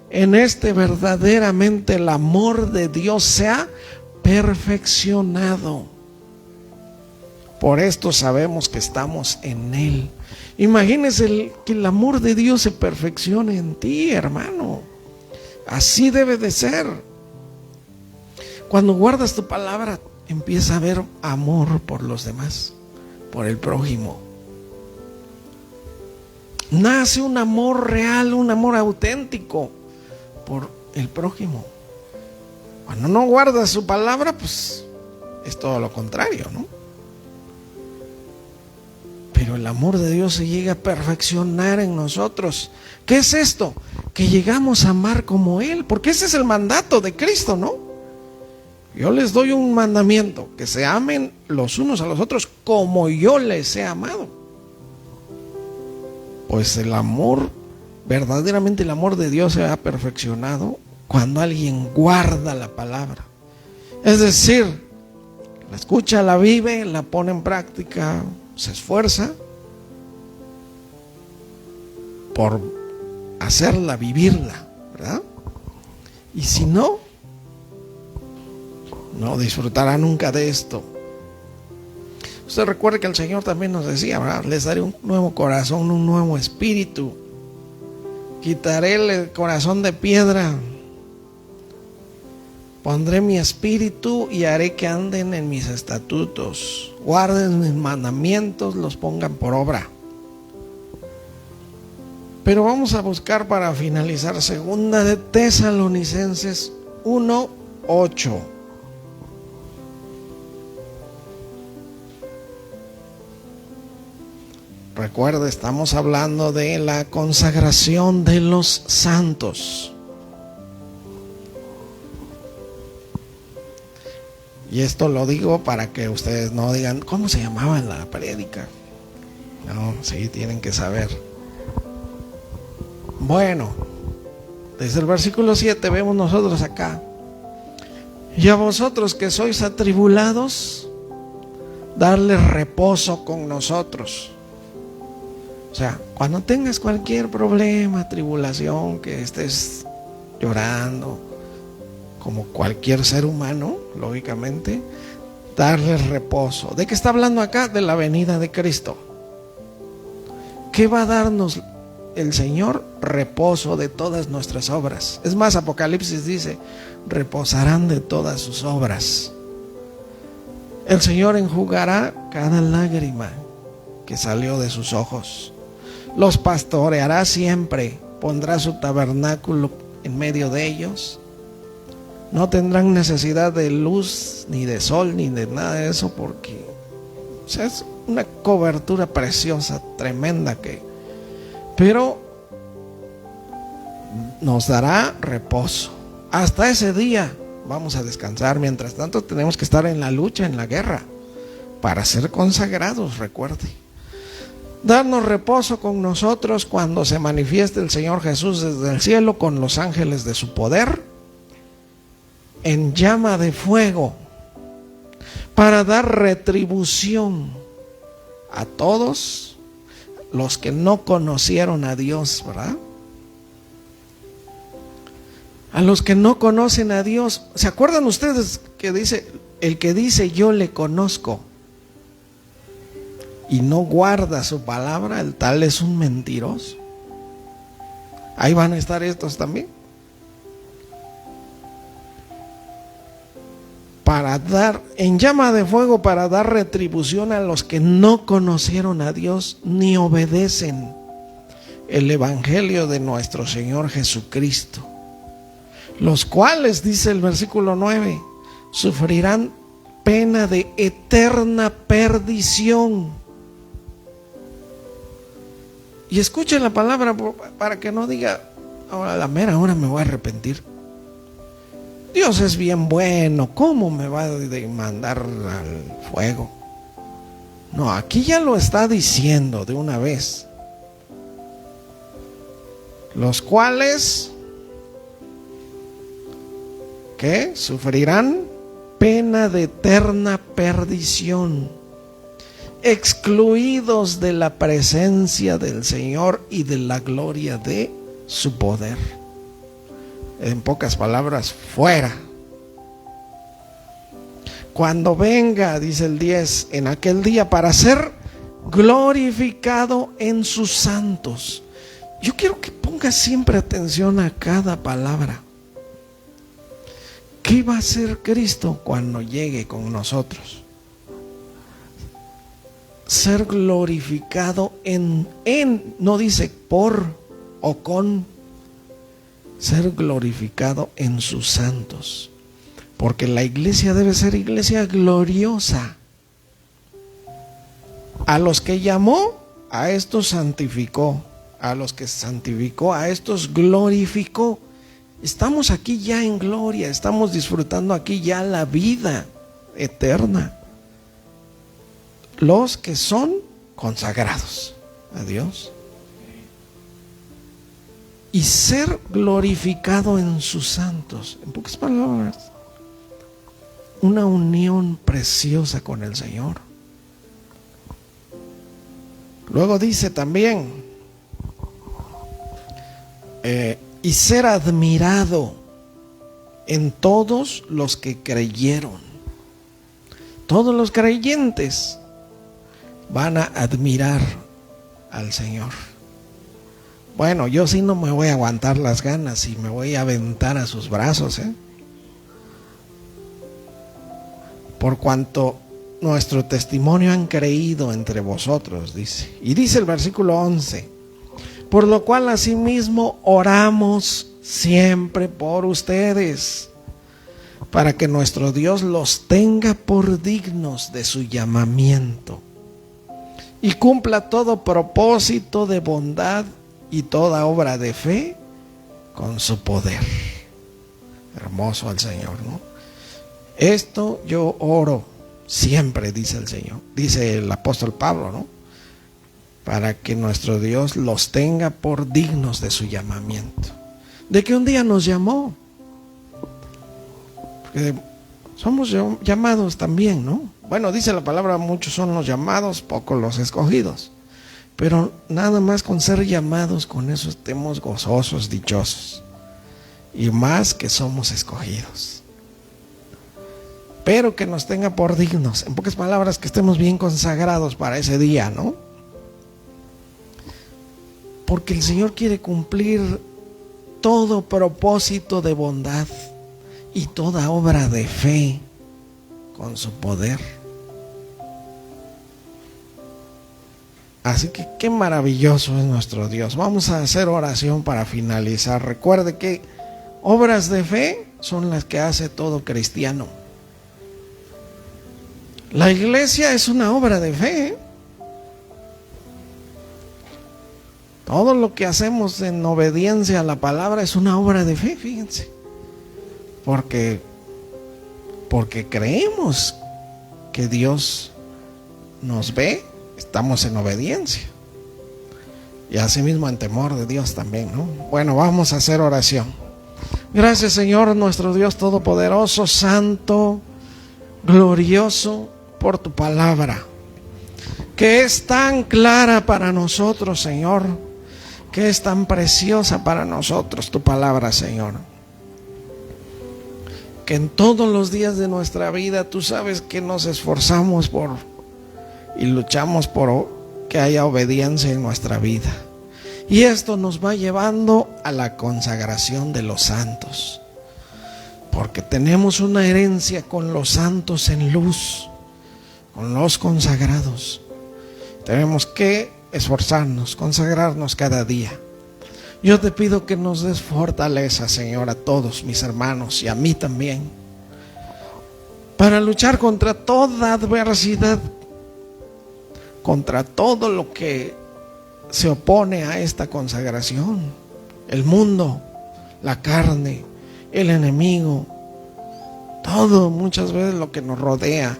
en este verdaderamente el amor de Dios se ha perfeccionado. Por esto sabemos que estamos en él. Imagínense que el amor de Dios se perfeccione en ti, hermano. Así debe de ser. Cuando guardas tu palabra, empieza a haber amor por los demás, por el prójimo. Nace un amor real, un amor auténtico por el prójimo. Cuando no guardas su palabra, pues es todo lo contrario, ¿no? Pero el amor de Dios se llega a perfeccionar en nosotros. ¿Qué es esto? Que llegamos a amar como Él, porque ese es el mandato de Cristo, ¿no? Yo les doy un mandamiento: que se amen los unos a los otros como yo les he amado. Pues el amor, verdaderamente el amor de Dios se ha perfeccionado cuando alguien guarda la palabra. Es decir, la escucha, la vive, la pone en práctica, se esfuerza por hacerla, vivirla, ¿verdad? Y si no, no disfrutará nunca de esto. Usted recuerde que el Señor también nos decía, ¿verdad? Les daré un nuevo corazón, un nuevo espíritu. Quitaré el corazón de piedra. Pondré mi espíritu y haré que anden en mis estatutos. Guarden mis mandamientos, los pongan por obra. Pero vamos a buscar para finalizar 2 de Tesalonicenses 1:8. Recuerde, estamos hablando de la consagración de los santos. Y esto lo digo para que ustedes no digan, ¿cómo se llamaba la prédica? No, sí, tienen que saber. Bueno, desde el versículo 7 vemos nosotros acá: y a vosotros que sois atribulados, darles reposo con nosotros. O sea, cuando tengas cualquier problema, tribulación, que estés llorando, como cualquier ser humano, lógicamente, darles reposo. ¿De qué está hablando acá? De la venida de Cristo. ¿Qué va a darnos el Señor? Reposo de todas nuestras obras. Es más, Apocalipsis dice: reposarán de todas sus obras. El Señor enjugará cada lágrima que salió de sus ojos. Los pastoreará siempre, pondrá su tabernáculo en medio de ellos. No tendrán necesidad de luz, ni de sol, ni de nada de eso, porque es una cobertura preciosa, tremenda, pero nos dará reposo. Hasta ese día vamos a descansar. Mientras tanto tenemos que estar en la lucha, en la guerra, para ser consagrados, recuerde. Darnos reposo con nosotros cuando se manifieste el Señor Jesús desde el cielo con los ángeles de su poder, en llama de fuego, para dar retribución a todos los que no conocieron a Dios, ¿verdad? A los que no conocen a Dios. ¿Se acuerdan ustedes que dice, el que dice yo le conozco y no guarda su palabra, el tal es un mentiroso? Ahí van a estar estos también. Para dar, en llama de fuego, para dar retribución a los que no conocieron a Dios ni obedecen el evangelio de nuestro Señor Jesucristo. Los cuales, dice el versículo 9, sufrirán pena de eterna perdición. Y escuchen la palabra para que no diga, ahora a la mera hora me voy a arrepentir. Dios es bien bueno, ¿cómo me va a mandar al fuego? No, aquí ya lo está diciendo de una vez. Los cuales, ¿qué? Sufrirán pena de eterna perdición, excluidos de la presencia del Señor y de la gloria de su poder. En pocas palabras, fuera. Cuando venga, dice el 10, en aquel día para ser glorificado en sus santos. Yo quiero que ponga siempre atención a cada palabra. ¿Qué va a hacer Cristo cuando llegue con nosotros? Ser glorificado en, no dice por o con, ser glorificado en sus santos. Porque la iglesia debe ser iglesia gloriosa. A los que llamó, a estos santificó. A los que santificó, a estos glorificó. Estamos aquí ya en gloria, estamos disfrutando aquí ya la vida eterna. Los que son consagrados a Dios. Y ser glorificado en sus santos. En pocas palabras, una unión preciosa con el Señor. Luego dice también, y ser admirado en todos los que creyeron. Todos los creyentes van a admirar al Señor. Bueno, yo sí no me voy a aguantar las ganas y me voy a aventar a sus brazos, por cuanto nuestro testimonio han creído entre vosotros, dice. Y dice el versículo 11, por lo cual asimismo oramos siempre por ustedes, para que nuestro Dios los tenga por dignos de su llamamiento y cumpla todo propósito de bondad y toda obra de fe con su poder. Hermoso al Señor, ¿no? Esto yo oro siempre, dice el Señor, dice el apóstol Pablo, ¿no? Para que nuestro Dios los tenga por dignos de su llamamiento. De que un día nos llamó. Porque somos llamados también, ¿no? Bueno, dice la palabra, muchos son los llamados, pocos los escogidos. Pero nada más con ser llamados, con eso estemos gozosos, dichosos. Y más que somos escogidos. Pero que nos tenga por dignos. En pocas palabras, que estemos bien consagrados para ese día, ¿no? Porque el Señor quiere cumplir todo propósito de bondad y toda obra de fe con su poder. Así que qué maravilloso es nuestro Dios. Vamos a hacer oración para finalizar. Recuerde que obras de fe son las que hace todo cristiano. La iglesia es una obra de fe, ¿eh? Todo lo que hacemos en obediencia a la palabra es una obra de fe, fíjense. Porque creemos que Dios nos ve, estamos en obediencia. Y asimismo en temor de Dios también, ¿no? Bueno, vamos a hacer oración. Gracias, Señor, nuestro Dios todopoderoso, santo, glorioso, por tu palabra, que es tan clara para nosotros, Señor, que es tan preciosa para nosotros tu palabra, Señor. Que en todos los días de nuestra vida tú sabes que nos esforzamos por y luchamos por que haya obediencia en nuestra vida. Y esto nos va llevando a la consagración de los santos. Porque tenemos una herencia con los santos en luz, con los consagrados. Tenemos que esforzarnos, consagrarnos cada día. Yo te pido que nos des fortaleza, Señor, a todos mis hermanos y a mí también, para luchar contra toda adversidad, contra todo lo que se opone a esta consagración. El mundo, la carne, el enemigo, todo, muchas veces lo que nos rodea,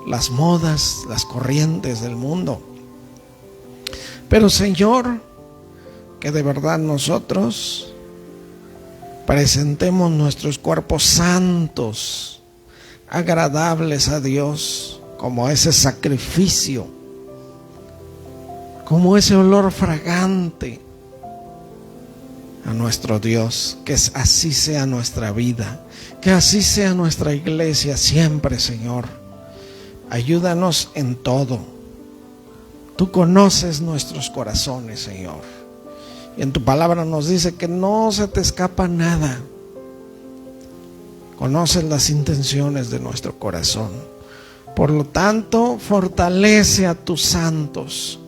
las modas, las corrientes del mundo. Pero, Señor, que de verdad nosotros presentemos nuestros cuerpos santos, agradables a Dios, como ese sacrificio, como ese olor fragante a nuestro Dios. Que así sea nuestra vida, que así sea nuestra iglesia siempre, Señor. Ayúdanos en todo. Tú conoces nuestros corazones, Señor. Y en tu palabra nos dice que no se te escapa nada. Conoces las intenciones de nuestro corazón. Por lo tanto, fortalece a tus santos.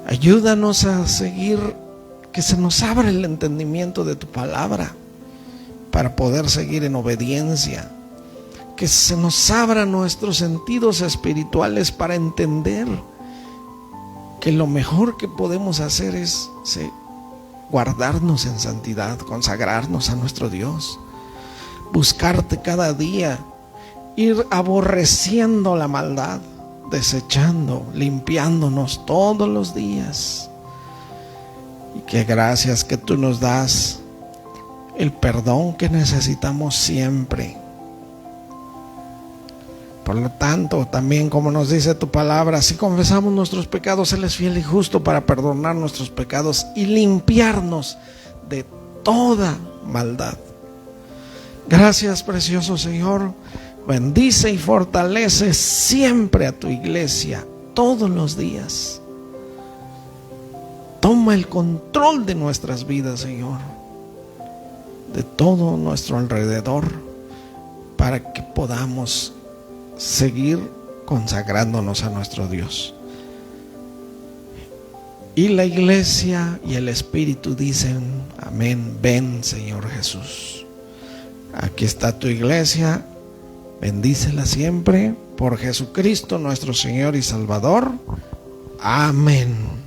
Ayúdanos a seguir, que se nos abra el entendimiento de tu palabra para poder seguir en obediencia. Que se nos abran nuestros sentidos espirituales para entender que lo mejor que podemos hacer es guardarnos en santidad, consagrarnos a nuestro Dios, buscarte cada día, ir aborreciendo la maldad, desechando, limpiándonos todos los días. Y que gracias que tú nos das el perdón que necesitamos siempre. Por lo tanto, también como nos dice tu palabra, si confesamos nuestros pecados, Él es fiel y justo para perdonar nuestros pecados y limpiarnos de toda maldad. Gracias, precioso Señor. Bendice y fortalece siempre a tu iglesia, todos los días. Toma el control de nuestras vidas, Señor, de todo nuestro alrededor, para que podamos seguir consagrándonos a nuestro Dios. Y la iglesia y el Espíritu dicen amén. Ven, Señor Jesús. Aquí está tu iglesia, Bendícela siempre por Jesucristo nuestro Señor y Salvador. Amén.